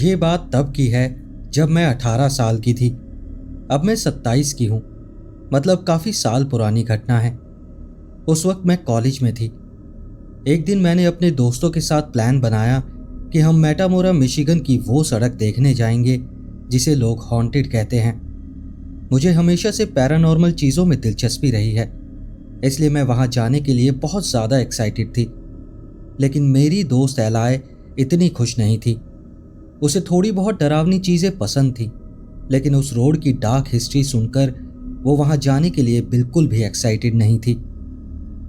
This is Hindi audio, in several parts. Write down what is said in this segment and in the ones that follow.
ये बात तब की है जब मैं 18 साल की थी। अब मैं 27 की हूँ। मतलब काफ़ी साल पुरानी घटना है। उस वक्त मैं कॉलेज में थी। एक दिन मैंने अपने दोस्तों के साथ प्लान बनाया कि हम मेटामोरा मिशिगन की वो सड़क देखने जाएंगे जिसे लोग हॉन्टेड कहते हैं। मुझे हमेशा से पैरानॉर्मल चीज़ों में दिलचस्पी रही है, इसलिए मैं वहाँ जाने के लिए बहुत ज़्यादा एक्साइटेड थी। लेकिन मेरी दोस्त एलाय इतनी खुश नहीं थी। उसे थोड़ी बहुत डरावनी चीज़ें पसंद थी, लेकिन उस रोड की डार्क हिस्ट्री सुनकर वो वहाँ जाने के लिए बिल्कुल भी एक्साइटेड नहीं थी।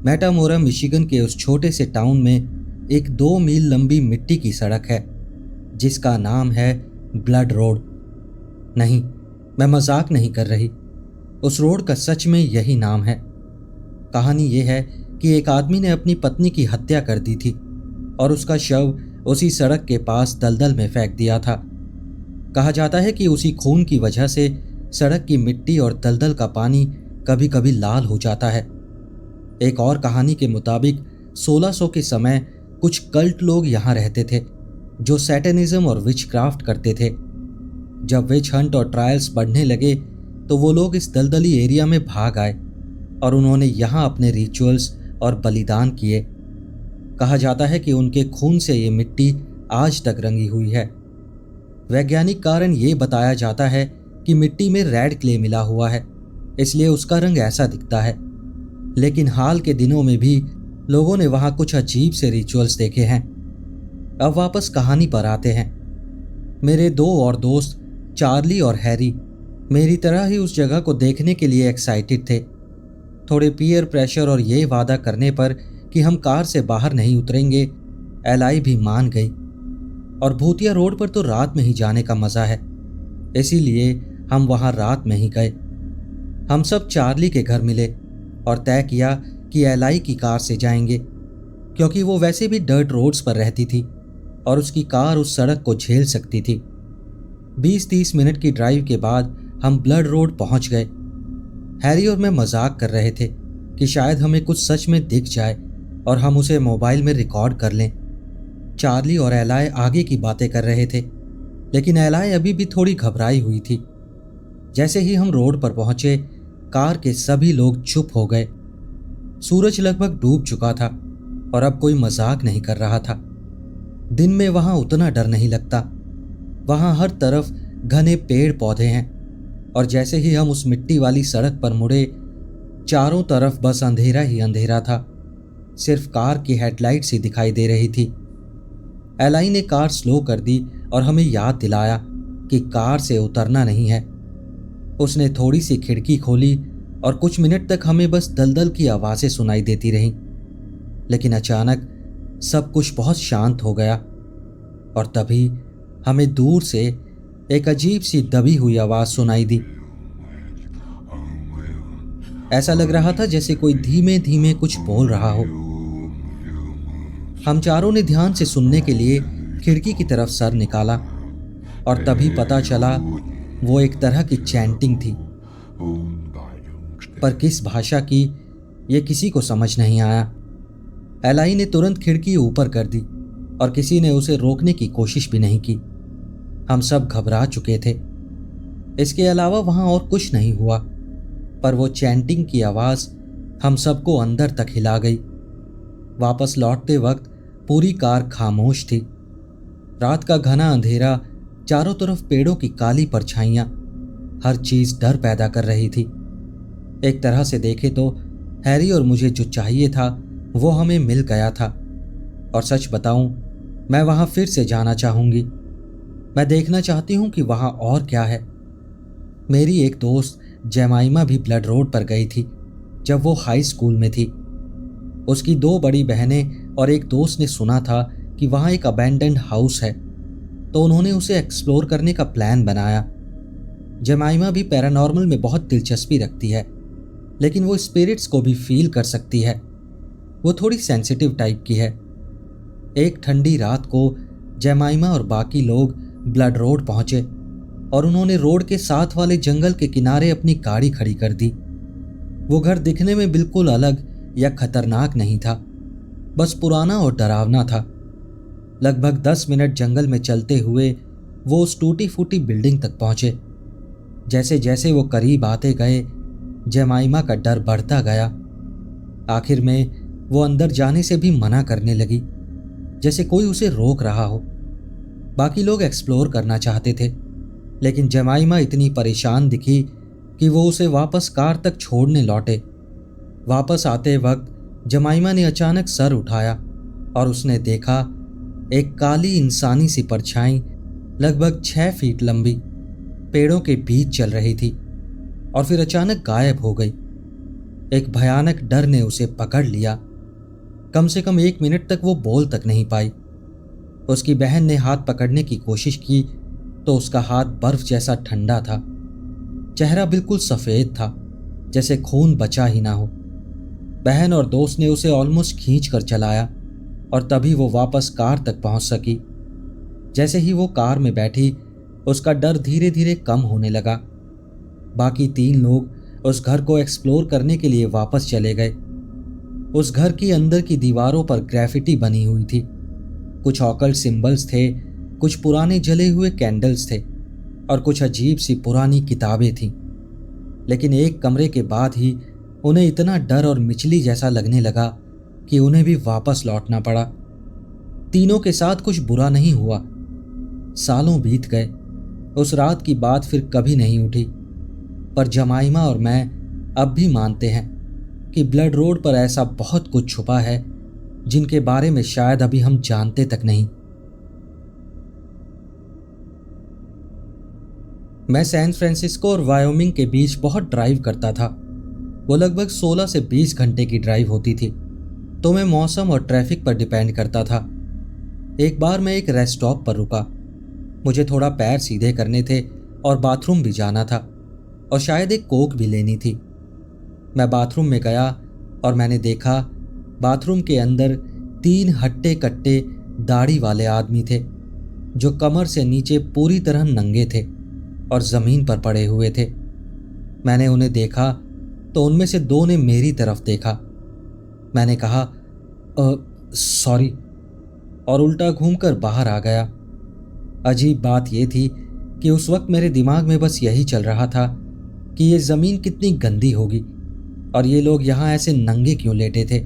मेटामोरा मिशिगन के उस छोटे से टाउन में एक 2 मील लंबी मिट्टी की सड़क है जिसका नाम है ब्लड रोड। नहीं, मैं मजाक नहीं कर रही। उस रोड का सच में यही नाम है। कहानी यह है कि एक आदमी ने अपनी पत्नी की हत्या कर दी थी और उसका शव उसी सड़क के पास दलदल में फेंक दिया था। कहा जाता है कि उसी खून की वजह से सड़क की मिट्टी और दलदल का पानी कभी कभी लाल हो जाता है। एक और कहानी के मुताबिक 1600 के समय कुछ कल्ट लोग यहाँ रहते थे जो सैटेनिज्म और विचक्राफ्ट करते थे। जब विच हंट और ट्रायल्स बढ़ने लगे तो वो लोग इस दलदली एरिया में भाग आए और उन्होंने यहाँ अपने रिचुअल्स और बलिदान किए। कहा जाता है कि उनके खून से ये मिट्टी आज तक रंगी हुई है। वैज्ञानिक कारण ये बताया जाता है कि मिट्टी में रेड क्ले मिला हुआ है, इसलिए उसका रंग ऐसा दिखता है। लेकिन हाल के दिनों में भी लोगों ने वहां कुछ अजीब से रिचुअल्स देखे हैं। अब वापस कहानी पर आते हैं। मेरे 2 और दोस्त चार्ली और हैरी मेरी तरह ही उस जगह को देखने के लिए एक्साइटेड थे। थोड़े पीयर प्रेशर और ये वादा करने पर कि हम कार से बाहर नहीं उतरेंगे, एलाई भी मान गई। और भूतिया रोड पर तो रात में ही जाने का मज़ा है, इसीलिए हम वहाँ रात में ही गए। हम सब चार्ली के घर मिले और तय किया कि एलाई की कार से जाएंगे, क्योंकि वो वैसे भी डर्ट रोड्स पर रहती थी और उसकी कार उस सड़क को झेल सकती थी। 20-30 मिनट की ड्राइव के बाद हम ब्लड रोड पहुंच गए। हैरी और मैं मजाक कर रहे थे कि शायद हमें कुछ सच में दिख जाए और हम उसे मोबाइल में रिकॉर्ड कर लें। चार्ली और एलाय आगे की बातें कर रहे थे, लेकिन एलाय अभी भी थोड़ी घबराई हुई थी। जैसे ही हम रोड पर पहुंचे, कार के सभी लोग चुप हो गए। सूरज लगभग डूब चुका था और अब कोई मजाक नहीं कर रहा था। दिन में वहां उतना डर नहीं लगता। वहां हर तरफ घने पेड़ पौधे हैं और जैसे ही हम उस मिट्टी वाली सड़क पर मुड़े, चारों तरफ बस अंधेरा ही अंधेरा था। सिर्फ कार की हेडलाइट्स ही दिखाई दे रही थी। एलाई ने कार स्लो कर दी और हमें याद दिलाया कि कार से उतरना नहीं है। उसने थोड़ी सी खिड़की खोली और कुछ मिनट तक हमें बस दलदल की आवाज़ें सुनाई देती रहीं। लेकिन अचानक सब कुछ बहुत शांत हो गया और तभी हमें दूर से एक अजीब सी दबी हुई आवाज़ सुनाई दी। ऐसा लग रहा था जैसे कोई धीमे धीमे कुछ बोल रहा हो। हम चारों ने ध्यान से सुनने के लिए खिड़की की तरफ सर निकाला और तभी पता चला वो एक तरह की चैंटिंग थी, पर किस भाषा की ये किसी को समझ नहीं आया। एलाई ने तुरंत खिड़की ऊपर कर दी और किसी ने उसे रोकने की कोशिश भी नहीं की। हम सब घबरा चुके थे। इसके अलावा वहां और कुछ नहीं हुआ, पर वो चैंटिंग की आवाज़ हम सबको अंदर तक हिला गई। वापस लौटते वक्त पूरी कार खामोश थी। रात का घना अंधेरा, चारों तरफ पेड़ों की काली परछाइयाँ, हर चीज़ डर पैदा कर रही थी। एक तरह से देखे तो हैरी और मुझे जो चाहिए था वो हमें मिल गया था। और सच बताऊं, मैं वहाँ फिर से जाना चाहूँगी। मैं देखना चाहती हूँ कि वहाँ और क्या है। मेरी एक दोस्त जेमाइमा भी ब्लड रोड पर गई थी जब वो हाई स्कूल में थी। उसकी 2 बड़ी बहनें और एक दोस्त ने सुना था कि वहाँ एक अबैंडन्ड हाउस है, तो उन्होंने उसे एक्सप्लोर करने का प्लान बनाया। जेमाइमा भी पैरानॉर्मल में बहुत दिलचस्पी रखती है, लेकिन वो स्पिरिट्स को भी फील कर सकती है। वो थोड़ी सेंसिटिव टाइप की है। एक ठंडी रात को जेमाइमा और बाकी लोग ब्लड रोड पहुंचे और उन्होंने रोड के साथ वाले जंगल के किनारे अपनी गाड़ी खड़ी कर दी। वो घर दिखने में बिल्कुल अलग या खतरनाक नहीं था, बस पुराना और डरावना था। लगभग 10 मिनट जंगल में चलते हुए वो उस टूटी फूटी बिल्डिंग तक पहुंचे। जैसे जैसे वो करीब आते गए, जमाइमा का डर बढ़ता गया। आखिर में वो अंदर जाने से भी मना करने लगी, जैसे कोई उसे रोक रहा हो। बाकी लोग एक्सप्लोर करना चाहते थे, लेकिन जमाइमा इतनी परेशान दिखी कि वो उसे वापस कार तक छोड़ने लौटे। वापस आते वक्त जमाइमा ने अचानक सर उठाया और उसने देखा एक काली इंसानी सी परछाई लगभग 6 फीट लंबी पेड़ों के बीच चल रही थी और फिर अचानक गायब हो गई। एक भयानक डर ने उसे पकड़ लिया। कम से कम 1 मिनट तक वो बोल तक नहीं पाई। उसकी बहन ने हाथ पकड़ने की कोशिश की तो उसका हाथ बर्फ जैसा ठंडा था। चेहरा बिल्कुल सफेद था, जैसे खून बचा ही ना हो। बहन और दोस्त ने उसे ऑलमोस्ट खींच कर चलाया और तभी वो वापस कार तक पहुंच सकी। जैसे ही वो कार में बैठी, उसका डर धीरे धीरे कम होने लगा। बाकी 3 लोग उस घर को एक्सप्लोर करने के लिए वापस चले गए। उस घर की अंदर की दीवारों पर ग्राफिटी बनी हुई थी। कुछ ऑकल्ट सिंबल्स थे, कुछ पुराने जले हुए कैंडल्स थे और कुछ अजीब सी पुरानी किताबें थीं। लेकिन एक कमरे के बाद ही उन्हें इतना डर और मिचली जैसा लगने लगा कि उन्हें भी वापस लौटना पड़ा। तीनों के साथ कुछ बुरा नहीं हुआ। सालों बीत गए। उस रात की बात फिर कभी नहीं उठी। पर जमाइमा और मैं अब भी मानते हैं कि ब्लड रोड पर ऐसा बहुत कुछ छुपा है जिनके बारे में शायद अभी हम जानते तक नहीं। मैं सैन फ्रांसिस्को और वायोमिंग के बीच बहुत ड्राइव करता था। वो लगभग 16 से 20 घंटे की ड्राइव होती थी, तो मैं मौसम और ट्रैफिक पर डिपेंड करता था। एक बार मैं एक रेस्ट स्टॉप पर रुका। मुझे थोड़ा पैर सीधे करने थे और बाथरूम भी जाना था और शायद एक कोक भी लेनी थी। मैं बाथरूम में गया और मैंने देखा बाथरूम के अंदर 3 हट्टे कट्टे दाढ़ी वाले आदमी थे जो कमर से नीचे पूरी तरह नंगे थे और ज़मीन पर पड़े हुए थे। मैंने उन्हें देखा तो उनमें से 2 ने मेरी तरफ देखा। मैंने कहा सॉरी और उल्टा घूमकर बाहर आ गया। अजीब बात यह थी कि उस वक्त मेरे दिमाग में बस यही चल रहा था कि ये ज़मीन कितनी गंदी होगी और ये लोग यहाँ ऐसे नंगे क्यों लेटे थे।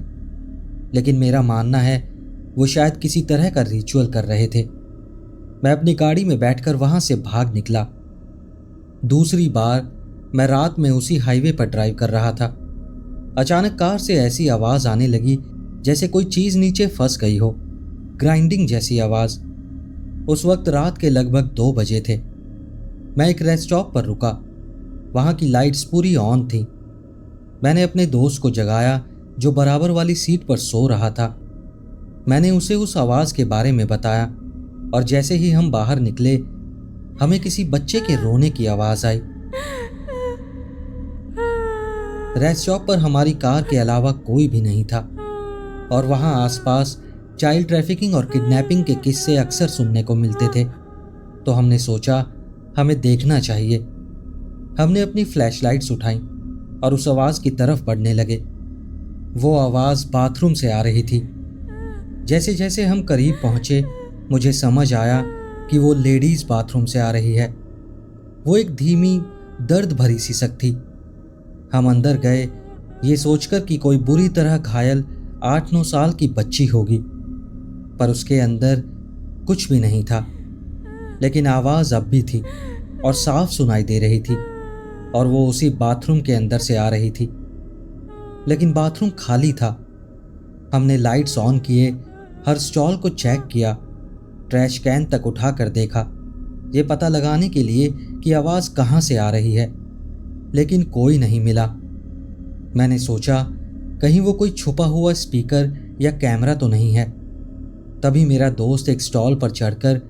लेकिन मेरा मानना है वो शायद किसी तरह का रिचुअल कर रहे थे। मैं अपनी गाड़ी में बैठकर वहाँ से भाग निकला। दूसरी बार मैं रात में उसी हाईवे पर ड्राइव कर रहा था। अचानक कार से ऐसी आवाज़ आने लगी जैसे कोई चीज़ नीचे फंस गई हो, ग्राइंडिंग जैसी आवाज़। उस वक्त रात के लगभग 2 बजे थे। मैं एक रेस्ट स्टॉप पर रुका। वहाँ की लाइट्स पूरी ऑन थी। मैंने अपने दोस्त को जगाया जो बराबर वाली सीट पर सो रहा था। मैंने उसे उस आवाज़ के बारे में बताया और जैसे ही हम बाहर निकले हमें किसी बच्चे के रोने की आवाज़ आई। रेस्ट स्टॉप पर हमारी कार के अलावा कोई भी नहीं था और वहाँ आसपास चाइल्ड ट्रैफिकिंग और किडनैपिंग के किस्से अक्सर सुनने को मिलते थे। तो हमने सोचा हमें देखना चाहिए। हमने अपनी फ्लैशलाइट्स उठाई और उस आवाज़ की तरफ बढ़ने लगे। वो आवाज़ बाथरूम से आ रही थी। जैसे जैसे हम करीब पहुँचे मुझे समझ आया कि वो लेडीज़ बाथरूम से आ रही है। वो एक धीमी दर्द भरी सी सक थी। हम अंदर गए ये सोचकर कि कोई बुरी तरह घायल 8-9 साल की बच्ची होगी, पर उसके अंदर कुछ भी नहीं था। लेकिन आवाज़ अब भी थी और साफ सुनाई दे रही थी और वो उसी बाथरूम के अंदर से आ रही थी। लेकिन बाथरूम खाली था। हमने लाइट्स ऑन किए, हर स्टॉल को चेक किया, ट्रैश कैन तक उठाकर देखा ये पता लगाने के लिए कि आवाज़ कहाँ से आ रही है, लेकिन कोई नहीं मिला। मैंने सोचा कहीं वो कोई छुपा हुआ स्पीकर या कैमरा तो नहीं है। तभी मेरा दोस्त एक स्टॉल पर चढ़कर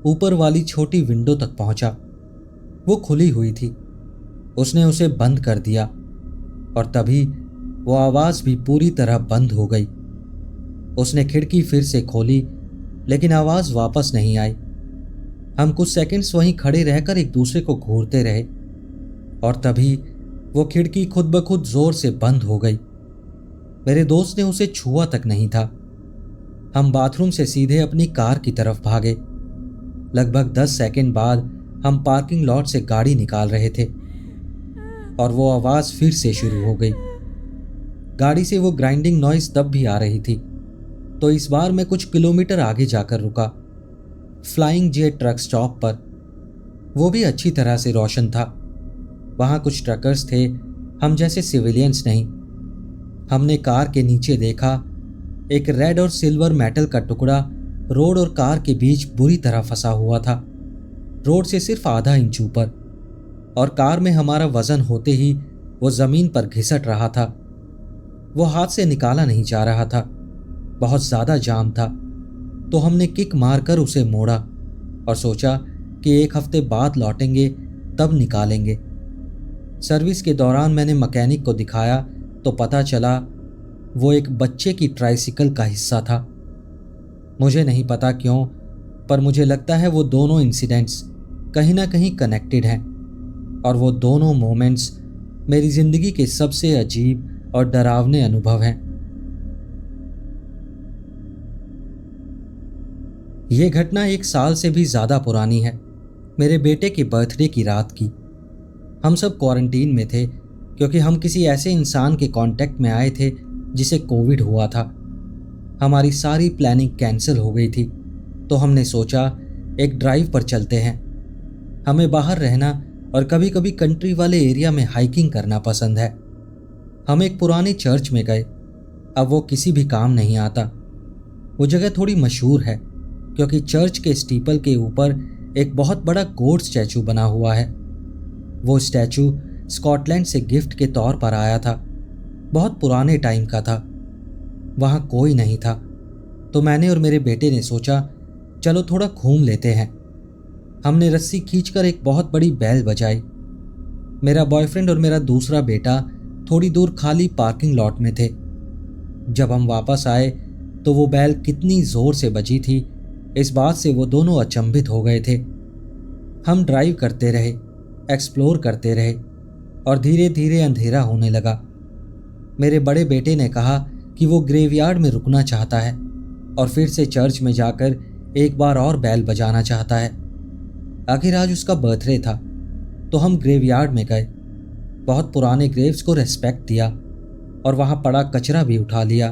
ऊपर वाली छोटी विंडो तक पहुंचा। वो खुली हुई थी। उसने उसे बंद कर दिया और तभी वो आवाज़ भी पूरी तरह बंद हो गई। उसने खिड़की फिर से खोली लेकिन आवाज़ वापस नहीं आई। हम कुछ सेकंड्स वहीं खड़े रहकर एक दूसरे को घूरते रहे और तभी वो खिड़की खुद ब खुद जोर से बंद हो गई। मेरे दोस्त ने उसे छुआ तक नहीं था। हम बाथरूम से सीधे अपनी कार की तरफ भागे। लगभग 10 सेकंड बाद हम पार्किंग लॉट से गाड़ी निकाल रहे थे और वो आवाज़ फिर से शुरू हो गई। गाड़ी से वो ग्राइंडिंग नॉइज तब भी आ रही थी। तो इस बार मैं कुछ किलोमीटर आगे जाकर रुका, फ्लाइंग जे ट्रक स्टॉप पर। वो भी अच्छी तरह से रोशन था। वहाँ कुछ ट्रकर्स थे, हम जैसे सिविलियंस नहीं। हमने कार के नीचे देखा, एक रेड और सिल्वर मेटल का टुकड़ा रोड और कार के बीच बुरी तरह फंसा हुआ था, रोड से सिर्फ आधा इंच ऊपर, और कार में हमारा वजन होते ही वो जमीन पर घिसट रहा था। वो हाथ से निकाला नहीं जा रहा था, बहुत ज्यादा जाम था। तो हमने किक मारकर उसे मोड़ा और सोचा कि 1 हफ्ते बाद लौटेंगे तब निकालेंगे। सर्विस के दौरान मैंने मैकेनिक को दिखाया तो पता चला वो एक बच्चे की ट्राइसिकल का हिस्सा था। मुझे नहीं पता क्यों, पर मुझे लगता है वो दोनों इंसिडेंट्स कहीं ना कहीं कनेक्टेड हैं, और वो दोनों मोमेंट्स मेरी जिंदगी के सबसे अजीब और डरावने अनुभव हैं। ये घटना 1 साल से भी ज्यादा पुरानी है, मेरे बेटे के बर्थडे की रात की। हम सब क्वारंटीन में थे क्योंकि हम किसी ऐसे इंसान के कांटेक्ट में आए थे जिसे कोविड हुआ था। हमारी सारी प्लानिंग कैंसिल हो गई थी, तो हमने सोचा एक ड्राइव पर चलते हैं। हमें बाहर रहना और कभी कभी कंट्री वाले एरिया में हाइकिंग करना पसंद है। हम एक पुराने चर्च में गए। अब वो किसी भी काम नहीं आता। वो जगह थोड़ी मशहूर है क्योंकि चर्च के स्टीपल के ऊपर एक बहुत बड़ा गोड स्टैचू बना हुआ है। वो स्टैचू स्कॉटलैंड से गिफ्ट के तौर पर आया था, बहुत पुराने टाइम का था। वहाँ कोई नहीं था, तो मैंने और मेरे बेटे ने सोचा चलो थोड़ा घूम लेते हैं। हमने रस्सी खींचकर एक बहुत बड़ी बैल बजाई। मेरा बॉयफ्रेंड और मेरा दूसरा बेटा थोड़ी दूर खाली पार्किंग लॉट में थे। जब हम वापस आए तो वो बैल कितनी जोर से बजी थी, इस बात से वो दोनों अचंभित हो गए थे। हम ड्राइव करते रहे, एक्सप्लोर करते रहे, और धीरे धीरे अंधेरा होने लगा। मेरे बड़े बेटे ने कहा कि वो ग्रेवयार्ड में रुकना चाहता है और फिर से चर्च में जाकर एक बार और बैल बजाना चाहता है। आखिर आज उसका बर्थडे था, तो हम ग्रेवयार्ड में गए। बहुत पुराने ग्रेव्स को रेस्पेक्ट दिया और वहाँ पड़ा कचरा भी उठा लिया।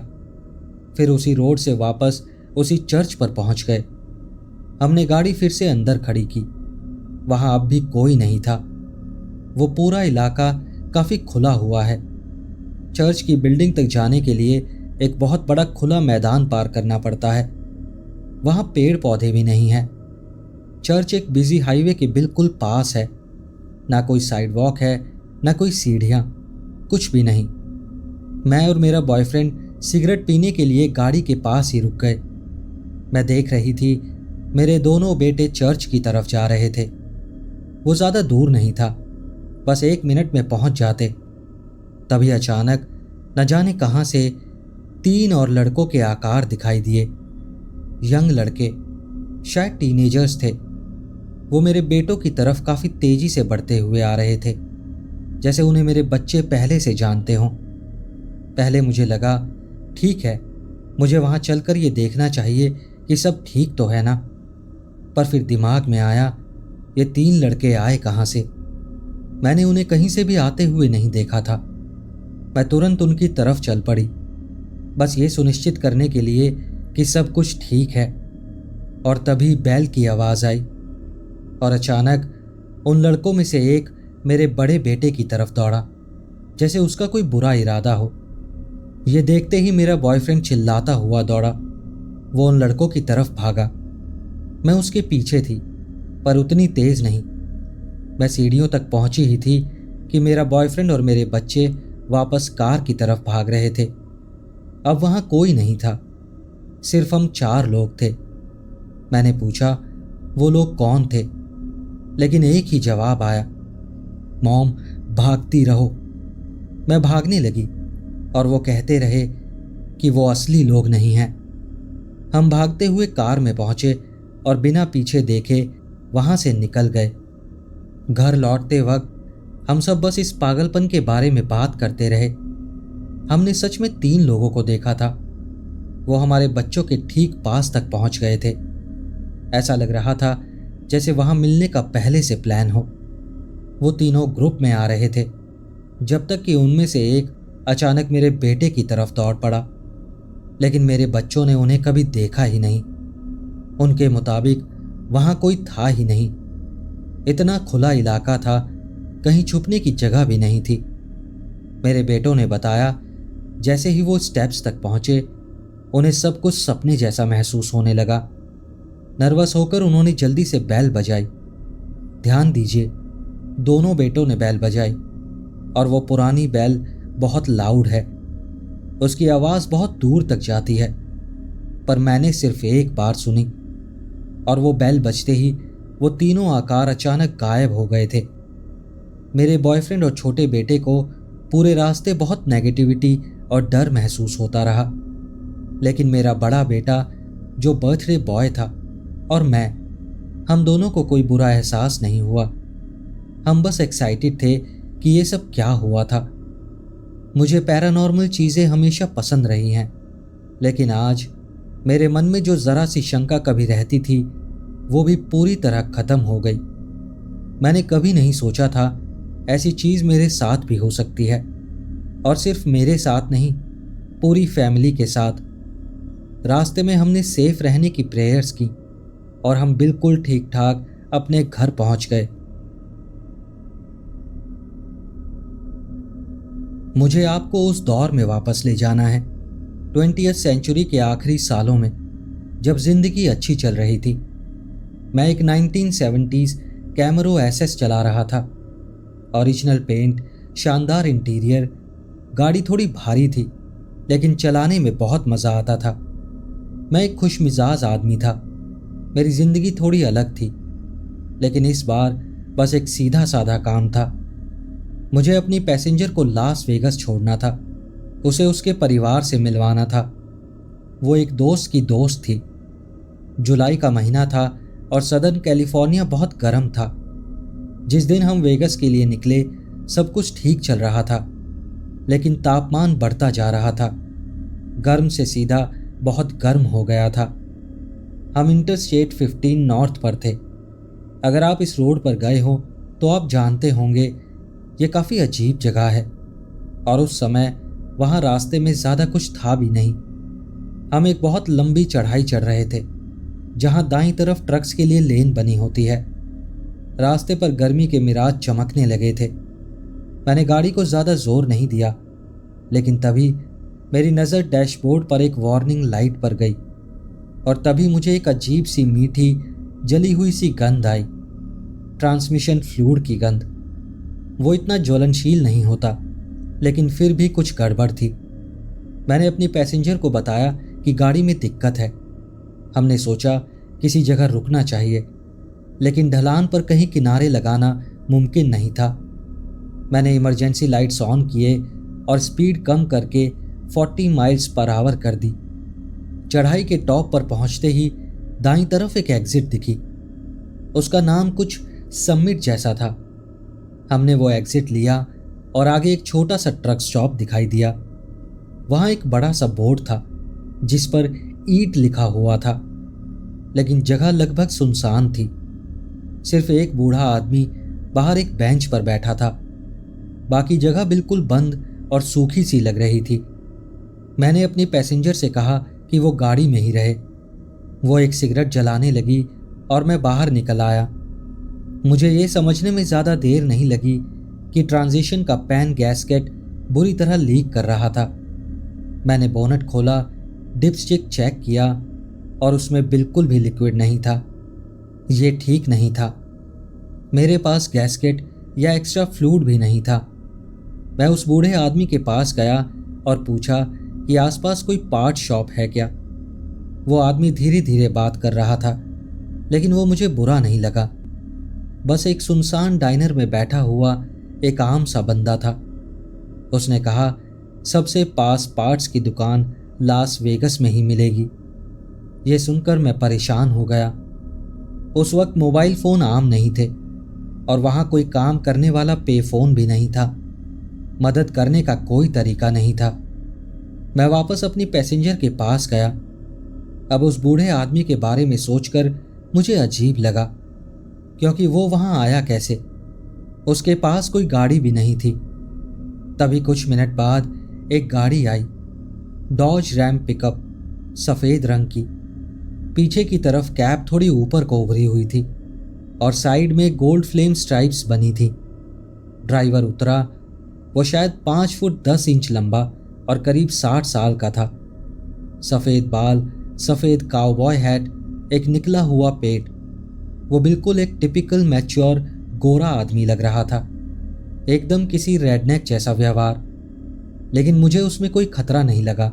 फिर उसी रोड से वापस उसी चर्च पर पहुँच गए। हमने गाड़ी फिर से अंदर खड़ी की। वहाँ अब भी कोई नहीं था। वो पूरा इलाका काफ़ी खुला हुआ है। चर्च की बिल्डिंग तक जाने के लिए एक बहुत बड़ा खुला मैदान पार करना पड़ता है। वहाँ पेड़ पौधे भी नहीं हैं। चर्च एक बिजी हाईवे के बिल्कुल पास है। ना कोई साइड वॉक है, ना कोई सीढ़ियाँ, कुछ भी नहीं। मैं और मेरा बॉयफ्रेंड सिगरेट पीने के लिए गाड़ी के पास ही रुक गए। मैं देख रही थी मेरे दोनों बेटे चर्च की तरफ जा रहे थे। वो ज़्यादा दूर नहीं था, बस 1 मिनट में पहुंच जाते। तभी अचानक न जाने कहां से 3 और लड़कों के आकार दिखाई दिए। यंग लड़के, शायद टीनेजर्स थे। वो मेरे बेटों की तरफ काफ़ी तेजी से बढ़ते हुए आ रहे थे, जैसे उन्हें मेरे बच्चे पहले से जानते हों। पहले मुझे लगा ठीक है, मुझे वहाँ चलकर ये देखना चाहिए कि सब ठीक तो है ना। पर फिर दिमाग में आया ये 3 लड़के आए कहाँ से। मैंने उन्हें कहीं से भी आते हुए नहीं देखा था। मैं तुरंत उनकी तरफ चल पड़ी, बस ये सुनिश्चित करने के लिए कि सब कुछ ठीक है। और तभी बैल की आवाज़ आई और अचानक उन लड़कों में से एक मेरे बड़े बेटे की तरफ दौड़ा, जैसे उसका कोई बुरा इरादा हो। ये देखते ही मेरा बॉयफ्रेंड चिल्लाता हुआ दौड़ा। वो उन लड़कों की तरफ भागा। मैं उसके पीछे थी, पर उतनी तेज नहीं। मैं सीढ़ियों तक पहुंची ही थी कि मेरा बॉयफ्रेंड और मेरे बच्चे वापस कार की तरफ भाग रहे थे। अब वहां कोई नहीं था, सिर्फ हम 4 लोग थे। मैंने पूछा वो लोग कौन थे, लेकिन एक ही जवाब आया, मॉम भागती रहो। मैं भागने लगी और वो कहते रहे कि वो असली लोग नहीं हैं। हम भागते हुए कार में पहुंचे और बिना पीछे देखे वहां से निकल गए। घर लौटते वक्त हम सब बस इस पागलपन के बारे में बात करते रहे। हमने सच में 3 लोगों को देखा था। वो हमारे बच्चों के ठीक पास तक पहुंच गए थे। ऐसा लग रहा था जैसे वहां मिलने का पहले से प्लान हो। वो तीनों ग्रुप में आ रहे थे, जब तक कि उनमें से एक अचानक मेरे बेटे की तरफ दौड़ पड़ा। लेकिन मेरे बच्चों ने उन्हें कभी देखा ही नहीं। उनके मुताबिक वहां कोई था ही नहीं। इतना खुला इलाका था, कहीं छुपने की जगह भी नहीं थी। मेरे बेटों ने बताया, जैसे ही वो स्टेप्स तक पहुंचे उन्हें सब कुछ सपने जैसा महसूस होने लगा। नर्वस होकर उन्होंने जल्दी से बेल बजाई। ध्यान दीजिए, दोनों बेटों ने बेल बजाई और वो पुरानी बेल बहुत लाउड है। उसकी आवाज बहुत दूर तक जाती है, पर मैंने सिर्फ एक बार सुनी और वो बेल बजते ही वो तीनों आकार अचानक गायब हो गए थे। मेरे बॉयफ्रेंड और छोटे बेटे को पूरे रास्ते बहुत नेगेटिविटी और डर महसूस होता रहा, लेकिन मेरा बड़ा बेटा जो बर्थडे बॉय था और मैं, हम दोनों को कोई बुरा एहसास नहीं हुआ। हम बस एक्साइटेड थे कि ये सब क्या हुआ था। मुझे पैरानॉर्मल चीज़ें हमेशा पसंद रही हैं, लेकिन आज मेरे मन में जो ज़रा सी शंका कभी रहती थी वो भी पूरी तरह ख़त्म हो गई। मैंने कभी नहीं सोचा था ऐसी चीज़ मेरे साथ भी हो सकती है, और सिर्फ मेरे साथ नहीं, पूरी फैमिली के साथ। रास्ते में हमने सेफ रहने की प्रेयर्स की और हम बिल्कुल ठीक ठाक अपने घर पहुंच गए। मुझे आपको उस दौर में वापस ले जाना है, 20वीं सेंचुरी के आखिरी सालों में, जब जिंदगी अच्छी चल रही थी। मैं एक 1970s कैमरो एसएस चला रहा था। ओरिजिनल पेंट, शानदार इंटीरियर, गाड़ी थोड़ी भारी थी लेकिन चलाने में बहुत मज़ा आता था। मैं एक खुशमिजाज आदमी था। मेरी ज़िंदगी थोड़ी अलग थी, लेकिन इस बार बस एक सीधा साधा काम था। मुझे अपनी पैसेंजर को लास वेगस छोड़ना था, उसे उसके परिवार से मिलवाना था। वो एक दोस्त की दोस्त थी। जुलाई का महीना था और सदर्न कैलिफोर्निया बहुत गर्म था। जिस दिन हम वेगस के लिए निकले सब कुछ ठीक चल रहा था, लेकिन तापमान बढ़ता जा रहा था। गर्म से सीधा बहुत गर्म हो गया था। हम इंटरस्टेट 15 नॉर्थ पर थे। अगर आप इस रोड पर गए हो तो आप जानते होंगे ये काफ़ी अजीब जगह है, और उस समय वहाँ रास्ते में ज़्यादा कुछ था भी नहीं। हम एक बहुत लंबी चढ़ाई चढ़ रहे थे जहाँ दाईं तरफ ट्रक्स के लिए लेन बनी होती है। रास्ते पर गर्मी के मिराज चमकने लगे थे। मैंने गाड़ी को ज़्यादा जोर नहीं दिया, लेकिन तभी मेरी नज़र डैशबोर्ड पर एक वार्निंग लाइट पर गई, और तभी मुझे एक अजीब सी मीठी जली हुई सी गंध आई। ट्रांसमिशन फ्लूइड की गंध। वो इतना ज्वलनशील नहीं होता, लेकिन फिर भी कुछ गड़बड़ थी। मैंने अपनी पैसेंजर को बताया कि गाड़ी में दिक्कत है। हमने सोचा किसी जगह रुकना चाहिए, लेकिन ढलान पर कहीं किनारे लगाना मुमकिन नहीं था। मैंने इमरजेंसी लाइट्स ऑन किए और स्पीड कम करके 40 माइल्स पर आवर कर दी। चढ़ाई के टॉप पर पहुंचते ही दाईं तरफ एक एग्जिट दिखी। उसका नाम कुछ समिट जैसा था। हमने वो एग्जिट लिया और आगे एक छोटा सा ट्रक स्टॉप दिखाई दिया। वहाँ एक बड़ा सा बोर्ड था जिस पर ईट लिखा हुआ था, लेकिन जगह लगभग सुनसान थी। सिर्फ एक बूढ़ा आदमी बाहर एक बेंच पर बैठा था। बाकी जगह बिल्कुल बंद और सूखी सी लग रही थी। मैंने अपनी पैसेंजर से कहा कि वो गाड़ी में ही रहे। वो एक सिगरेट जलाने लगी और मैं बाहर निकल आया। मुझे ये समझने में ज़्यादा देर नहीं लगी कि ट्रांजिशन का पैन गैस्केट बुरी तरह लीक कर रहा था। मैंने बोनट खोला, डिपस्टिक चेक किया और उसमें बिल्कुल भी लिक्विड नहीं था। ये ठीक नहीं था। मेरे पास गैस्केट या एक्स्ट्रा फ्लूइड भी नहीं था। मैं उस बूढ़े आदमी के पास गया और पूछा कि आसपास कोई पार्ट शॉप है क्या। वो आदमी धीरे धीरे बात कर रहा था, लेकिन वो मुझे बुरा नहीं लगा। बस एक सुनसान डाइनर में बैठा हुआ एक आम सा बंदा था। उसने कहा, सबसे पास पार्ट्स की दुकान लास वेगस में ही मिलेगी। ये सुनकर मैं परेशान हो गया। उस वक्त मोबाइल फ़ोन आम नहीं थे और वहाँ कोई काम करने वाला पे फ़ोन भी नहीं था। मदद करने का कोई तरीका नहीं था। मैं वापस अपनी पैसेंजर के पास गया। अब उस बूढ़े आदमी के बारे में सोचकर मुझे अजीब लगा। क्योंकि वो वहां आया कैसे? उसके पास कोई गाड़ी भी नहीं थी। तभी कुछ मिनट बाद एक गाड़ी आई, डॉज रैम पिकअप, सफेद रंग की। पीछे की तरफ कैप थोड़ी ऊपर को उभरी हुई थी और साइड में गोल्ड फ्लेम स्ट्राइप्स बनी थी। ड्राइवर उतरा। वो शायद 5 फुट 10 इंच लंबा और करीब 60 साल का था। सफेद बाल, सफेद काउबॉय हैट, एक निकला हुआ पेट। वो बिल्कुल एक टिपिकल मैच्योर गोरा आदमी लग रहा था, एकदम किसी रेडनेक जैसा व्यवहार। लेकिन मुझे उसमें कोई खतरा नहीं लगा।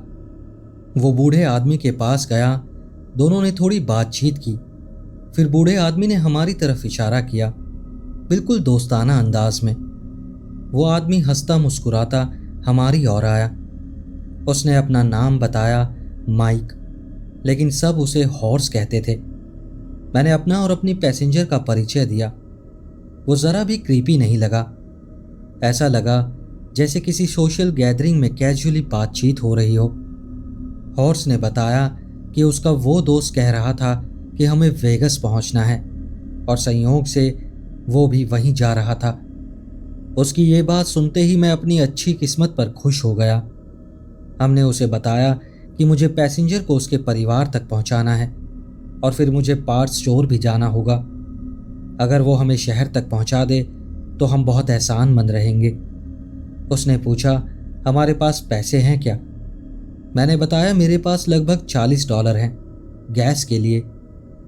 वो बूढ़े आदमी के पास गया। दोनों ने थोड़ी बातचीत की। फिर बूढ़े आदमी ने हमारी तरफ इशारा किया, बिल्कुल दोस्ताना अंदाज में। वो आदमी हंसता मुस्कुराता हमारी ओर आया। उसने अपना नाम बताया, माइक, लेकिन सब उसे हॉर्स कहते थे। मैंने अपना और अपनी पैसेंजर का परिचय दिया। वो ज़रा भी क्रीपी नहीं लगा। ऐसा लगा जैसे किसी सोशल गैदरिंग में कैजुअली बातचीत हो रही हो। हॉर्स ने बताया कि उसका वो दोस्त कह रहा था कि हमें वेगस पहुंचना है और संयोग से वो भी वहीं जा रहा था। उसकी ये बात सुनते ही मैं अपनी अच्छी किस्मत पर खुश हो गया। हमने उसे बताया कि मुझे पैसेंजर को उसके परिवार तक पहुंचाना है और फिर मुझे पार्ट्स स्टोर भी जाना होगा। अगर वो हमें शहर तक पहुंचा दे तो हम बहुत एहसानमंद रहेंगे। उसने पूछा, हमारे पास पैसे हैं क्या? मैंने बताया मेरे पास लगभग $40 हैं गैस के लिए,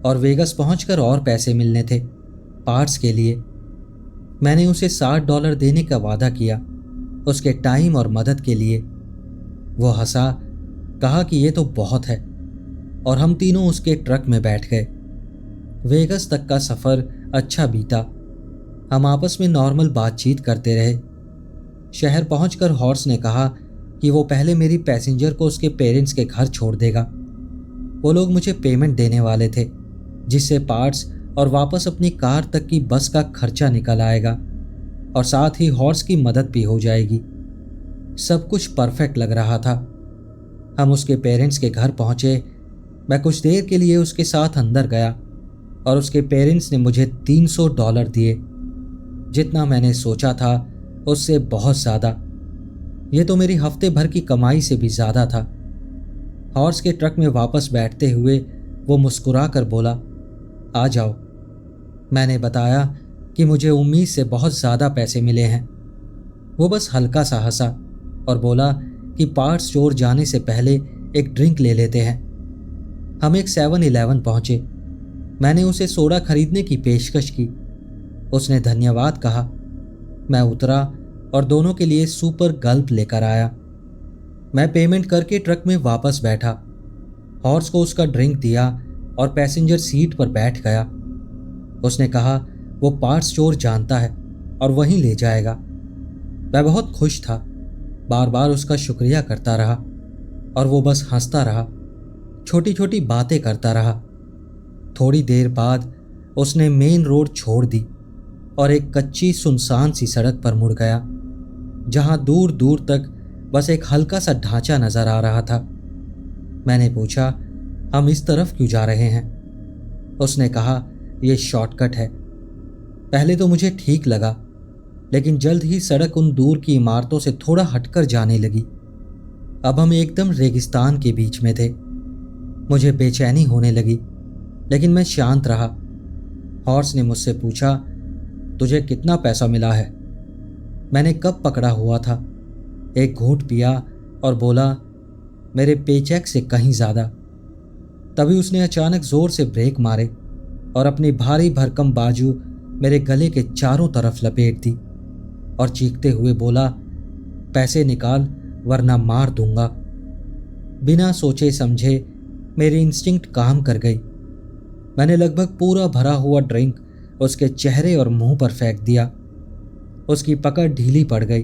और वेगस पहुंचकर और पैसे मिलने थे पार्ट्स के लिए। मैंने उसे $60 देने का वादा किया उसके टाइम और मदद के लिए। वो हंसा, कहा कि ये तो बहुत है, और हम तीनों उसके ट्रक में बैठ गए। वेगस तक का सफ़र अच्छा बीता। हम आपस में नॉर्मल बातचीत करते रहे। शहर पहुंचकर हॉर्स ने कहा कि वो पहले मेरी पैसेंजर को उसके पेरेंट्स के घर छोड़ देगा। वो लोग मुझे पेमेंट देने वाले थे, जिससे पार्ट्स और वापस अपनी कार तक की बस का खर्चा निकल आएगा, और साथ ही हॉर्स की मदद भी हो जाएगी। सब कुछ परफेक्ट लग रहा था। हम उसके पेरेंट्स के घर पहुंचे। मैं कुछ देर के लिए उसके साथ अंदर गया और उसके पेरेंट्स ने मुझे $300 दिए। जितना मैंने सोचा था उससे बहुत ज़्यादा। ये तो मेरी हफ्ते भर की कमाई से भी ज़्यादा था। हॉर्स के ट्रक में वापस बैठते हुए वो मुस्कुरा कर बोला, आ जाओ। मैंने बताया कि मुझे उम्मीद से बहुत ज़्यादा पैसे मिले हैं। वो बस हल्का सा हंसा और बोला कि पार्ट स्टोर जाने से पहले एक ड्रिंक ले लेते हैं। हम एक 7-Eleven पहुँचे। मैंने उसे सोडा खरीदने की पेशकश की। उसने धन्यवाद कहा। मैं उतरा और दोनों के लिए सुपर गल्प लेकर आया। मैं पेमेंट करके ट्रक में वापस बैठा। हॉर्स को उसका ड्रिंक दिया और पैसेंजर सीट पर बैठ गया। उसने कहा वो पार्ट स्टोर जानता है और वहीं ले जाएगा। मैं बहुत खुश था, बार बार उसका शुक्रिया करता रहा और वो बस हंसता रहा, छोटी छोटी बातें करता रहा। थोड़ी देर बाद उसने मेन रोड छोड़ दी और एक कच्ची सुनसान सी सड़क पर मुड़ गया, जहां दूर दूर तक बस एक हल्का सा ढांचा नजर आ रहा था। मैंने पूछा, हम इस तरफ क्यों जा रहे हैं? उसने कहा, यह शॉर्टकट है। पहले तो मुझे ठीक लगा, लेकिन जल्द ही सड़क उन दूर की इमारतों से थोड़ा हटकर जाने लगी। अब हम एकदम रेगिस्तान के बीच में थे। मुझे बेचैनी होने लगी, लेकिन मैं शांत रहा। हॉर्स ने मुझसे पूछा, तुझे कितना पैसा मिला है? मैंने कप पकड़ा हुआ था, एक घूंट पिया और बोला, मेरे पेचेक से कहीं ज़्यादा। तभी उसने अचानक ज़ोर से ब्रेक मारे और अपनी भारी भरकम बाजू मेरे गले के चारों तरफ लपेट दी और चीखते हुए बोला, पैसे निकाल वरना मार दूंगा। बिना सोचे समझे मेरी इंस्टिंक्ट काम कर गई। मैंने लगभग पूरा भरा हुआ ड्रिंक उसके चेहरे और मुंह पर फेंक दिया। उसकी पकड़ ढीली पड़ गई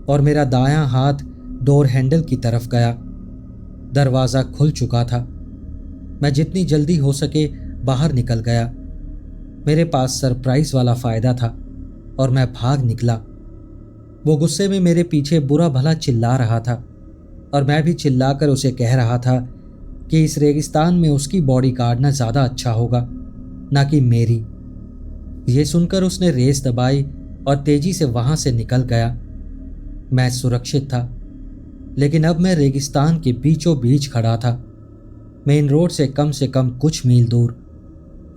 और मेरा दायां हाथ डोर हैंडल की तरफ गया। दरवाज़ा खुल चुका था। मैं जितनी जल्दी हो सके बाहर निकल गया। मेरे पास सरप्राइज वाला फ़ायदा था और मैं भाग निकला। वो गुस्से में मेरे पीछे बुरा भला चिल्ला रहा था और मैं भी चिल्लाकर उसे कह रहा था कि इस रेगिस्तान में उसकी बॉडी गार्ड ना ज़्यादा अच्छा होगा, ना कि मेरी। ये सुनकर उसने रेस दबाई और तेजी से वहां से निकल गया। मैं सुरक्षित था, लेकिन अब मैं रेगिस्तान के बीचों बीच खड़ा था, मेन रोड से कम कुछ मील दूर,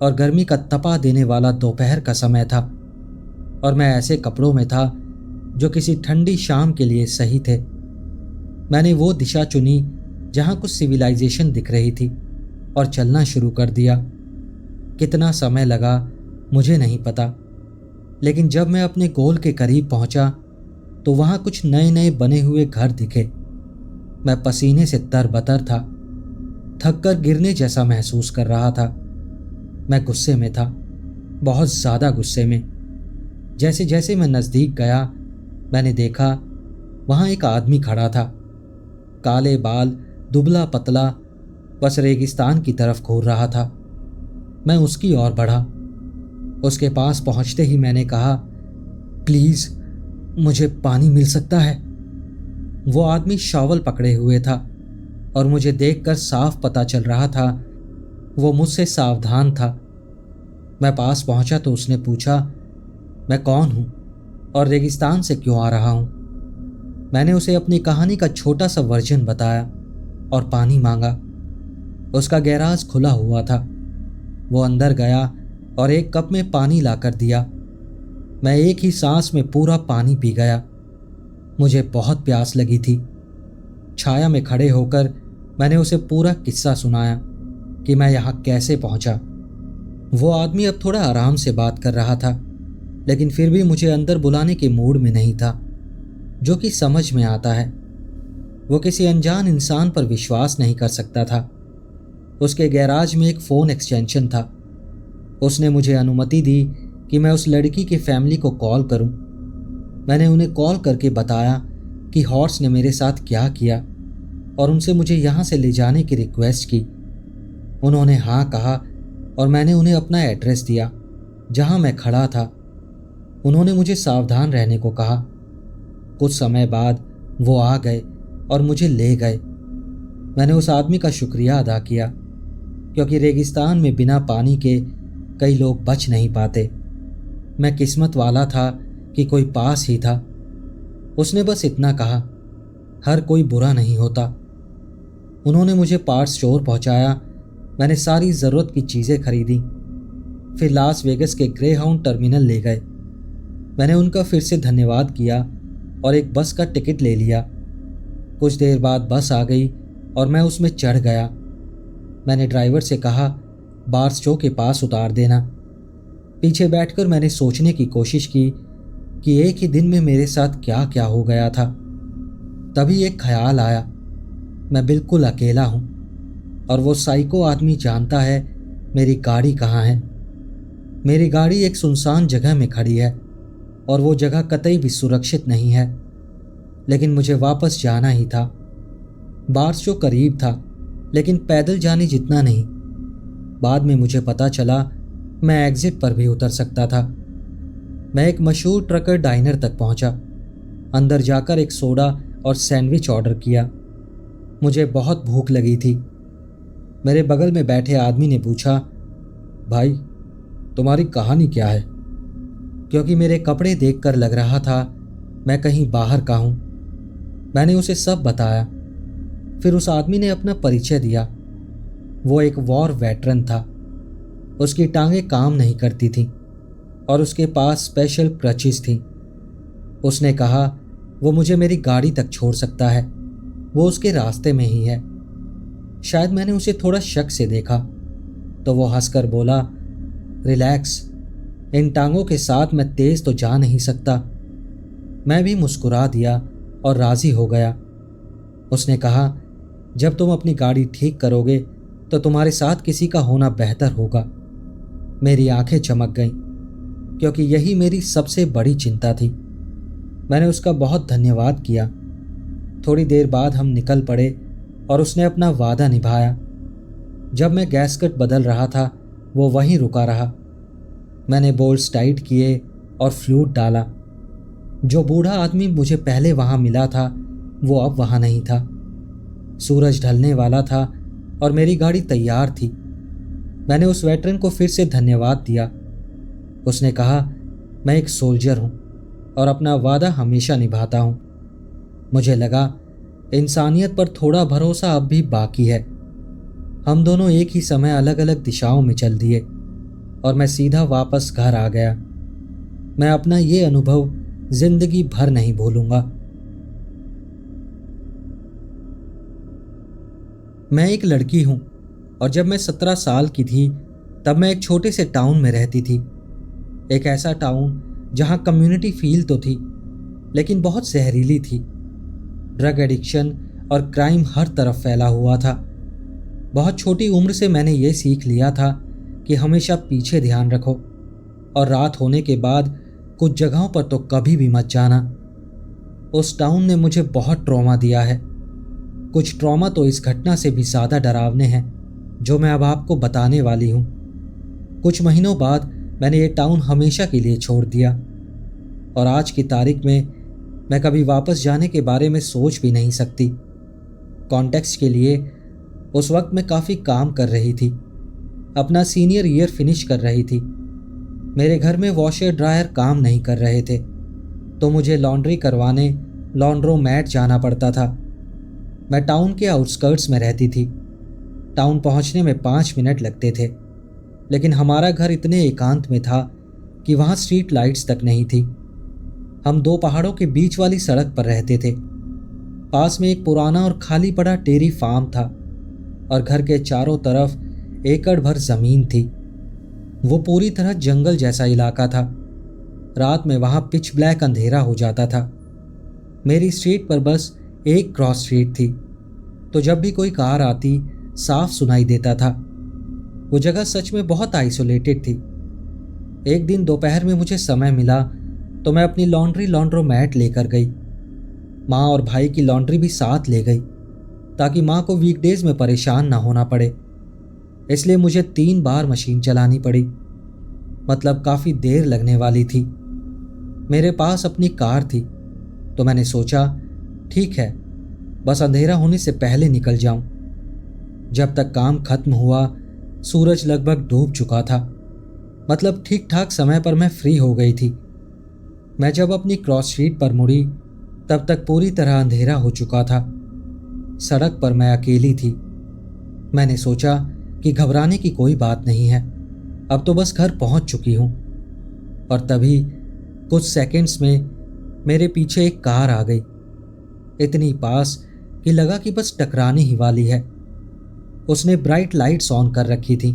और गर्मी का तपा देने वाला दोपहर का समय था, और मैं ऐसे कपड़ों में था जो किसी ठंडी शाम के लिए सही थे। मैंने वो दिशा चुनी जहां कुछ सिविलाइजेशन दिख रही थी और चलना शुरू कर दिया। कितना समय लगा मुझे नहीं पता, लेकिन जब मैं अपने गोल के करीब पहुंचा तो वहां कुछ नए नए बने हुए घर दिखे। मैं पसीने से तरबतर था, थककर गिरने जैसा महसूस कर रहा था। मैं गुस्से में था, बहुत ज्यादा गुस्से में। जैसे जैसे मैं नजदीक गया, मैंने देखा वहां एक आदमी खड़ा था, काले बाल, दुबला पतला, बस रेगिस्तान की तरफ घूर रहा था। मैं उसकी ओर बढ़ा। उसके पास पहुंचते ही मैंने कहा, प्लीज मुझे पानी मिल सकता है? वो आदमी शॉवल पकड़े हुए था और मुझे देखकर साफ पता चल रहा था वो मुझसे सावधान था। मैं पास पहुंचा तो उसने पूछा, मैं कौन हूं और रेगिस्तान से क्यों आ रहा हूं? मैंने उसे अपनी कहानी का छोटा सा वर्जन बताया और पानी मांगा। उसका गैराज खुला हुआ था। वो अंदर गया और एक कप में पानी लाकर दिया। मैं एक ही सांस में पूरा पानी पी गया। मुझे बहुत प्यास लगी थी। छाया में खड़े होकर मैंने उसे पूरा किस्सा सुनाया कि मैं यहाँ कैसे पहुंचा। वो आदमी अब थोड़ा आराम से बात कर रहा था, लेकिन फिर भी मुझे अंदर बुलाने के मूड में नहीं था, जो कि समझ में आता है। वो किसी अनजान इंसान पर विश्वास नहीं कर सकता था। उसके गैराज में एक फ़ोन एक्सटेंशन था। उसने मुझे अनुमति दी कि मैं उस लड़की की फैमिली को कॉल करूं। मैंने उन्हें कॉल करके बताया कि हॉर्स ने मेरे साथ क्या किया और उनसे मुझे यहाँ से ले जाने की रिक्वेस्ट की। उन्होंने हाँ कहा और मैंने उन्हें अपना एड्रेस दिया जहाँ मैं खड़ा था। उन्होंने मुझे सावधान रहने को कहा। कुछ समय बाद वो आ गए और मुझे ले गए। मैंने उस आदमी का शुक्रिया अदा किया, क्योंकि रेगिस्तान में बिना पानी के कई लोग बच नहीं पाते। मैं किस्मत वाला था कि कोई पास ही था। उसने बस इतना कहा, हर कोई बुरा नहीं होता। उन्होंने मुझे पार्ट्स स्टोर पहुंचाया। मैंने सारी ज़रूरत की चीज़ें खरीदी। फिर लास वेगस के ग्रेहाउंड टर्मिनल ले गए। मैंने उनका फिर से धन्यवाद किया और एक बस का टिकट ले लिया। कुछ देर बाद बस आ गई और मैं उसमें चढ़ गया। मैंने ड्राइवर से कहा, बार्स्टो के पास उतार देना। पीछे बैठकर मैंने सोचने की कोशिश की कि एक ही दिन में मेरे साथ क्या क्या हो गया था। तभी एक ख्याल आया, मैं बिल्कुल अकेला हूँ और वो साइको आदमी जानता है मेरी गाड़ी कहाँ है। मेरी गाड़ी एक सुनसान जगह में खड़ी है और वो जगह कतई भी सुरक्षित नहीं है, लेकिन मुझे वापस जाना ही था। बार्स्टो करीब था, लेकिन पैदल जाने जितना नहीं। बाद में मुझे पता चला मैं एग्जिट पर भी उतर सकता था। मैं एक मशहूर ट्रकर डाइनर तक पहुंचा। अंदर जाकर एक सोडा और सैंडविच ऑर्डर किया। मुझे बहुत भूख लगी थी। मेरे बगल में बैठे आदमी ने पूछा, भाई तुम्हारी कहानी क्या है? क्योंकि मेरे कपड़े देखकर लग रहा था मैं कहीं बाहर का हूं। मैंने उसे सब बताया। फिर उस आदमी ने अपना परिचय दिया। वो एक वॉर वेटरन था। उसकी टांगें काम नहीं करती थीं और उसके पास स्पेशल क्रचेस थीं। उसने कहा वो मुझे मेरी गाड़ी तक छोड़ सकता है, वो उसके रास्ते में ही है। शायद मैंने उसे थोड़ा शक से देखा, तो वो हंसकर बोला, रिलैक्स, इन टांगों के साथ मैं तेज तो जा नहीं सकता। मैं भी मुस्कुरा दिया और राजी हो गया। उसने कहा, जब तुम अपनी गाड़ी ठीक करोगे तो तुम्हारे साथ किसी का होना बेहतर होगा। मेरी आंखें चमक गईं, क्योंकि यही मेरी सबसे बड़ी चिंता थी। मैंने उसका बहुत धन्यवाद किया। थोड़ी देर बाद हम निकल पड़े और उसने अपना वादा निभाया। जब मैं गैसकट बदल रहा था, वो वहीं रुका रहा। मैंने बोल्ट्स टाइट किए और फ्लूट डाला। जो बूढ़ा आदमी मुझे पहले वहां मिला था, वो अब वहां नहीं था। सूरज ढलने वाला था और मेरी गाड़ी तैयार थी। मैंने उस वेटरन को फिर से धन्यवाद दिया। उसने कहा, मैं एक सोल्जर हूँ और अपना वादा हमेशा निभाता हूँ। मुझे लगा इंसानियत पर थोड़ा भरोसा अब भी बाकी है। हम दोनों एक ही समय अलग अलग दिशाओं में चल दिए और मैं सीधा वापस घर आ गया। मैं अपना ये अनुभव जिंदगी भर नहीं भूलूंगा। मैं एक लड़की हूं और जब मैं 17 साल की थी तब मैं एक छोटे से टाउन में रहती थी। एक ऐसा टाउन जहां कम्युनिटी फील तो थी लेकिन बहुत जहरीली थी। ड्रग एडिक्शन और क्राइम हर तरफ फैला हुआ था। बहुत छोटी उम्र से मैंने ये सीख लिया था कि हमेशा पीछे ध्यान रखो और रात होने के बाद कुछ जगहों पर तो कभी भी मत जाना। उस टाउन ने मुझे बहुत ट्रॉमा दिया है। कुछ ट्रॉमा तो इस घटना से भी ज़्यादा डरावने हैं जो मैं अब आपको बताने वाली हूँ। कुछ महीनों बाद मैंने ये टाउन हमेशा के लिए छोड़ दिया और आज की तारीख में मैं कभी वापस जाने के बारे में सोच भी नहीं सकती। कॉन्टेक्स्ट के लिए, उस वक्त मैं काफ़ी काम कर रही थी, अपना सीनियर ईयर फिनिश कर रही थी। मेरे घर में वॉशर ड्रायर काम नहीं कर रहे थे तो मुझे लॉन्ड्री करवाने लॉन्ड्रोमैट जाना पड़ता था। मैं टाउन के आउटस्कर्ट्स में रहती थी। टाउन पहुंचने में 5 मिनट लगते थे लेकिन हमारा घर इतने एकांत में था कि वहां स्ट्रीट लाइट्स तक नहीं थी। हम 2 पहाड़ों के बीच वाली सड़क पर रहते थे। पास में एक पुराना और खाली पड़ा डेयरी फार्म था और घर के चारों तरफ एकड़ भर जमीन थी। वो पूरी तरह जंगल जैसा इलाका था। रात में वहां पिच ब्लैक अंधेरा हो जाता था। मेरी स्ट्रीट पर बस एक क्रॉस स्ट्रीट थी तो जब भी कोई कार आती साफ सुनाई देता था। वो जगह सच में बहुत आइसोलेटेड थी। एक दिन दोपहर में मुझे समय मिला तो मैं अपनी लॉन्ड्री लॉन्ड्रोमैट लेकर गई। माँ और भाई की लॉन्ड्री भी साथ ले गई ताकि माँ को वीकडेज में परेशान ना होना पड़े। इसलिए मुझे 3 बार मशीन चलानी पड़ी, मतलब काफ़ी देर लगने वाली थी। मेरे पास अपनी कार थी तो मैंने सोचा ठीक है, बस अंधेरा होने से पहले निकल जाऊं। जब तक काम खत्म हुआ सूरज लगभग डूब चुका था, मतलब ठीक ठाक समय पर मैं फ्री हो गई थी। मैं जब अपनी क्रॉस स्ट्रीट पर मुड़ी तब तक पूरी तरह अंधेरा हो चुका था। सड़क पर मैं अकेली थी। मैंने सोचा कि घबराने की कोई बात नहीं है, अब तो बस घर पहुंच चुकी हूं। और तभी कुछ सेकंड्स में मेरे पीछे एक कार आ गई, इतनी पास कि लगा कि बस टकराने ही वाली है। उसने ब्राइट लाइट्स ऑन कर रखी थी।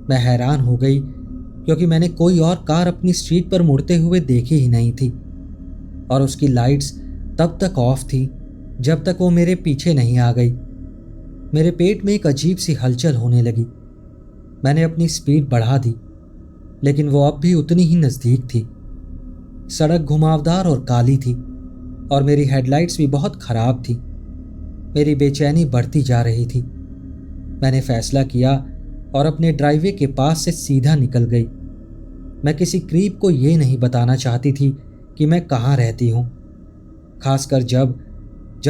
मैं हैरान हो गई क्योंकि मैंने कोई और कार अपनी स्ट्रीट पर मुड़ते हुए देखी ही नहीं थी और उसकी लाइट्स तब तक ऑफ थी जब तक वो मेरे पीछे नहीं आ गई। मेरे पेट में एक अजीब सी हलचल होने लगी। मैंने अपनी स्पीड बढ़ा दी लेकिन वो अब भी उतनी ही नज़दीक थी। सड़क घुमावदार और काली थी और मेरी हेडलाइट्स भी बहुत ख़राब थी। मेरी बेचैनी बढ़ती जा रही थी। मैंने फैसला किया और अपने ड्राइवे के पास से सीधा निकल गई। मैं किसी क्रीप को ये नहीं बताना चाहती थी कि मैं कहाँ रहती हूँ, खासकर जब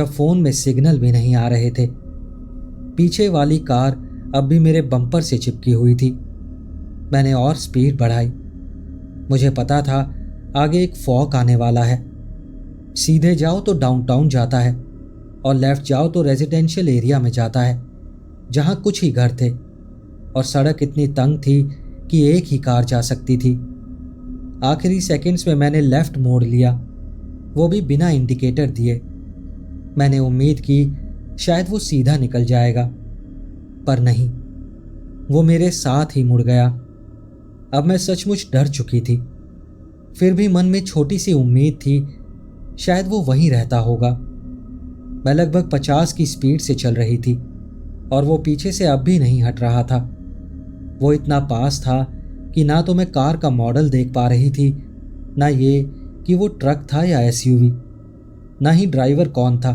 फ़ोन में सिग्नल भी नहीं आ रहे थे। पीछे वाली कार अब भी मेरे बम्पर से चिपकी हुई थी। मैंने और स्पीड बढ़ाई। मुझे पता था आगे एक फॉग आने वाला है। सीधे जाओ तो डाउनटाउन जाता है और लेफ्ट जाओ तो रेजिडेंशियल एरिया में जाता है जहाँ कुछ ही घर थे और सड़क इतनी तंग थी कि एक ही कार जा सकती थी। आखिरी सेकंड्स में मैंने लेफ्ट मोड़ लिया, वो भी बिना इंडिकेटर दिए। मैंने उम्मीद की शायद वो सीधा निकल जाएगा, पर नहीं, वो मेरे साथ ही मुड़ गया। अब मैं सचमुच डर चुकी थी, फिर भी मन में छोटी सी उम्मीद थी शायद वो वहीं रहता होगा। मैं लगभग 50 की स्पीड से चल रही थी और वो पीछे से अब भी नहीं हट रहा था। वो इतना पास था कि ना तो मैं कार का मॉडल देख पा रही थी, ना ये कि वो ट्रक था या एसयूवी, ना ही ड्राइवर कौन था।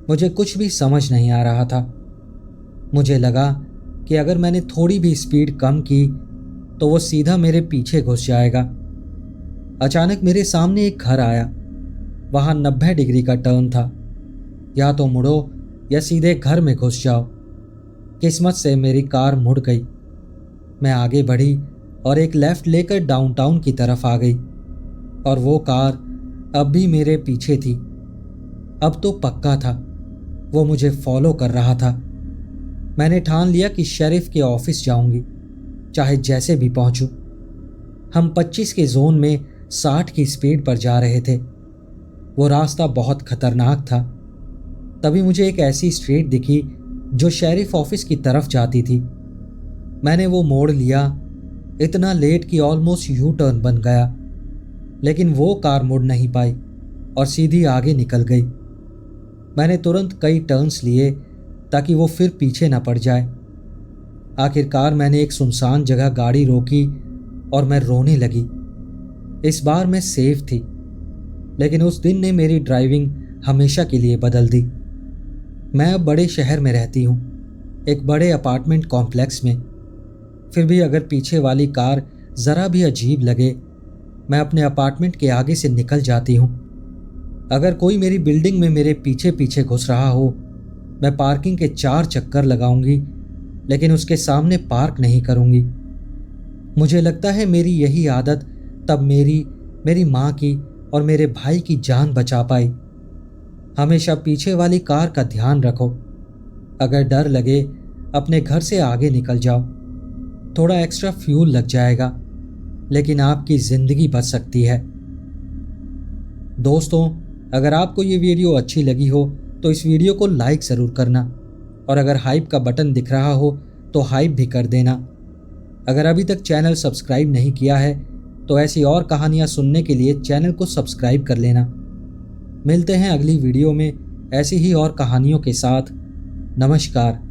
मुझे कुछ भी समझ नहीं आ रहा था। मुझे लगा कि अगर मैंने थोड़ी भी स्पीड कम की तो वो सीधा मेरे पीछे घुस जाएगा। अचानक मेरे सामने एक घर आया। वहाँ 90 डिग्री का टर्न था, या तो मुड़ो या सीधे घर में घुस जाओ। किस्मत से मेरी कार मुड़ गई। मैं आगे बढ़ी और एक लेफ्ट लेकर डाउनटाउन की तरफ आ गई और वो कार अब भी मेरे पीछे थी। अब तो पक्का था वो मुझे फॉलो कर रहा था। मैंने ठान लिया कि शेरिफ के ऑफिस जाऊंगी, चाहे जैसे भी पहुंचूं। हम 25 के जोन में 60 की स्पीड पर जा रहे थे। वो रास्ता बहुत खतरनाक था। तभी मुझे एक ऐसी स्ट्रीट दिखी जो शेरिफ ऑफिस की तरफ जाती थी। मैंने वो मोड़ लिया, इतना लेट कि ऑलमोस्ट यू टर्न बन गया, लेकिन वो कार मुड़ नहीं पाई और सीधी आगे निकल गई। मैंने तुरंत कई टर्न्स लिए ताकि वो फिर पीछे न पड़ जाए। आखिरकार मैंने एक सुनसान जगह गाड़ी रोकी और मैं रोने लगी। इस बार मैं सेफ थी, लेकिन उस दिन ने मेरी ड्राइविंग हमेशा के लिए बदल दी। मैं अब बड़े शहर में रहती हूँ, एक बड़े अपार्टमेंट कॉम्प्लेक्स में। फिर भी अगर पीछे वाली कार ज़रा भी अजीब लगे, मैं अपने अपार्टमेंट के आगे से निकल जाती हूँ। अगर कोई मेरी बिल्डिंग में मेरे पीछे पीछे घुस रहा हो, मैं पार्किंग के 4 चक्कर लगाऊंगी, लेकिन उसके सामने पार्क नहीं करूंगी। मुझे लगता है मेरी यही आदत तब मेरी माँ की और मेरे भाई की जान बचा पाई। हमेशा पीछे वाली कार का ध्यान रखो। अगर डर लगे, अपने घर से आगे निकल जाओ। थोड़ा एक्स्ट्रा फ्यूल लग जाएगा, लेकिन आपकी ज़िंदगी बच सकती है। दोस्तों, अगर आपको ये वीडियो अच्छी लगी हो तो इस वीडियो को लाइक ज़रूर करना, और अगर हाइप का बटन दिख रहा हो तो हाइप भी कर देना। अगर अभी तक चैनल सब्सक्राइब नहीं किया है तो ऐसी और कहानियाँ सुनने के लिए चैनल को सब्सक्राइब कर लेना। मिलते हैं अगली वीडियो में ऐसी ही और कहानियों के साथ। नमस्कार।